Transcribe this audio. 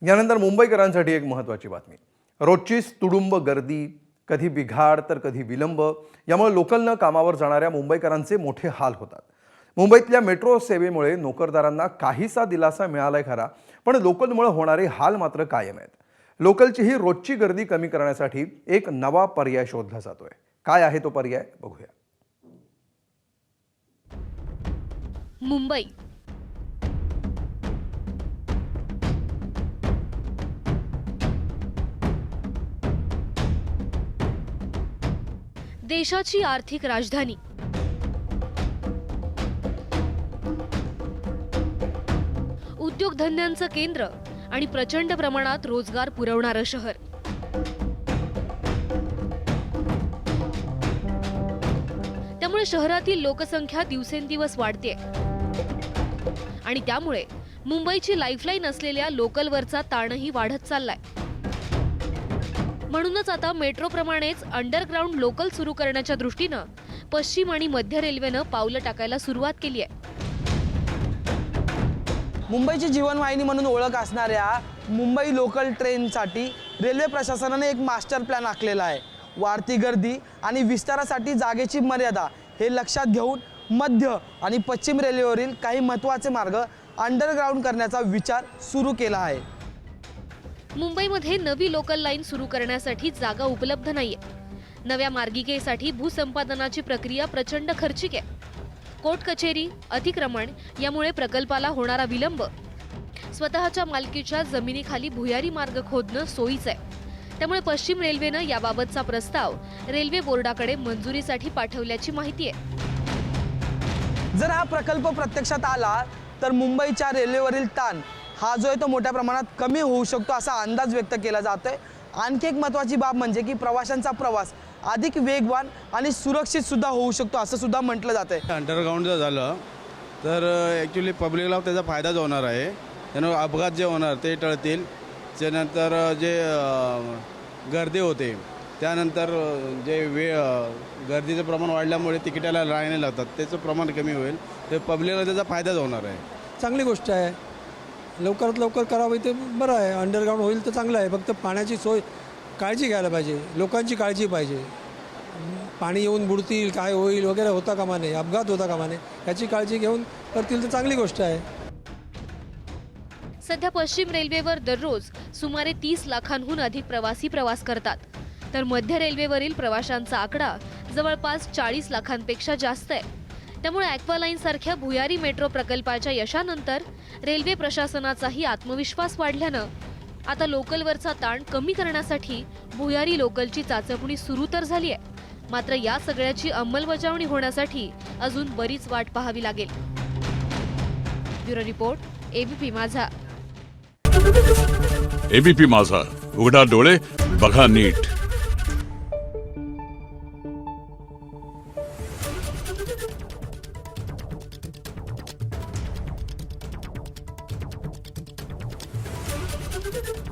यानंतर मुंबईकरांसाठी एक महत्त्वाची बातमी. रोजचीच तुडुंब गर्दी, कधी बिघाड तर कधी विलंब, यामुळे लोकलनं कामावर जाणाऱ्या मुंबईकरांचे मोठे हाल होतात. मुंबईतल्या मेट्रो सेवेमुळे नोकरदारांना काहीसा दिलासा मिळालाय खरा, पण लोकलमुळे होणारे हाल मात्र कायम आहेत. लोकलची ही रोजची गर्दी कमी करण्यासाठी एक नवा पर्याय शोधला जातोय. काय आहे तो पर्याय बघूया. मुंबई देशाची आर्थिक राजधानी, उद्योगधंद्यांचं केंद्र आणि प्रचंड प्रमाणात रोजगार पुरवणारं शहर. त्यामुळे शहरातील लोकसंख्या दिवसेंदिवस वाढते आणि त्यामुळे मुंबईची लाईफलाईन असलेल्या लोकलवरचा ताणही वाढत चाललाय. म्हणूनच आता मेट्रोप्रमाणेच अंडरग्राऊंड लोकल सुरू करण्याच्या दृष्टीनं पश्चिम आणि मध्य रेल्वेनं पावलं टाकायला सुरुवात केली आहे. मुंबईची जीवनवाहिनी म्हणून ओळख असणाऱ्या मुंबई लोकल ट्रेनसाठी रेल्वे प्रशासनाने एक मास्टर प्लॅन आखलेला आहे. वाढती गर्दी आणि विस्तारासाठी जागेची मर्यादा हे लक्षात घेऊन मध्य आणि पश्चिम रेल्वेवरील काही महत्त्वाचे मार्ग अंडरग्राऊंड करण्याचा विचार सुरू केला आहे. मुंबईमध्ये नवी लोकल लाईन सुरू करण्यासाठी जागा उपलब्ध नाहीये. नव्या मार्गिकेसाठी भूसंपादनाची प्रक्रिया प्रचंड खर्चिक आहे. कोर्ट कचेरी, अतिक्रमण यामुळे प्रकल्पाला होणारा विलंब, स्वतःच्या मालकीच्या जमिनीखाली भुयारी मार्ग खोदणं सोयीचं आहे. त्यामुळे पश्चिम रेल्वेनं याबाबतचा प्रस्ताव रेल्वे बोर्डाकडे मंजुरीसाठी पाठवल्याची माहिती आहे. जर हा प्रकल्प प्रत्यक्षात आला तर मुंबईच्या रेल्वेवरील ताण हा जो आहे तो मोठ्या प्रमाणात कमी होऊ शकतो असा अंदाज व्यक्त केला जातोय. आणखी एक महत्त्वाची बाब म्हणजे की प्रवाशांचा प्रवास अधिक वेगवान आणि सुरक्षित सुद्धा होऊ शकतो असं सुद्धा म्हटलं जातंय. अंडरग्राऊंड जर झालं तर ॲक्च्युली पब्लिकला त्याचा फायदाच होणार आहे. त्यानं अपघात जे होणार ते टळतील. त्यानंतर जे गर्दी होते त्यानंतर जे गर्दीचं प्रमाण वाढल्यामुळे तिकिटाला राहणे लागतात त्याचं प्रमाण कमी होईल. ते पब्लिकला त्याचा फायदाच होणार आहे. चांगली गोष्ट आहे. लवकरात लवकर करावी ते बरं आहे. अंडरग्राऊंड होईल तर चांगलं आहे. फक्त पाण्याची सोय काळजी घ्यायला पाहिजे. लोकांची काळजी पाहिजे. पाणी येऊन बुडतील, काय होईल वगैरे होता कामा नये, अपघात होता कामा नये, याची काळजी घेऊन करतील तर चांगली गोष्ट आहे. सध्या पश्चिम रेल्वेवर दररोज सुमारे 30 लाखांहून अधिक प्रवासी प्रवास करतात, तर मध्य रेल्वेवरील प्रवाशांचा आकडा जवळपास 40 लाखांपेक्षा जास्त आहे. त्यामुळे ॲक्वालाईन सारख्या भुयारी मेट्रो प्रकल्पाच्या यशानंतर रेल्वे प्रशासनाचाही आत्मविश्वास वाढल्यानं आता लोकलवरचा ताण कमी करण्यासाठी भुयारी लोकलची चाचपणी सुरू तर झाली आहे. मात्र या सगळ्याची अंमलबजावणी होण्यासाठी अजून बरीच वाट पाहावी लागेल. ब्युरो रिपोर्ट, एबीपी माझा. एबीपी माझा, उघडा डोळे बघा नीट. Thank you.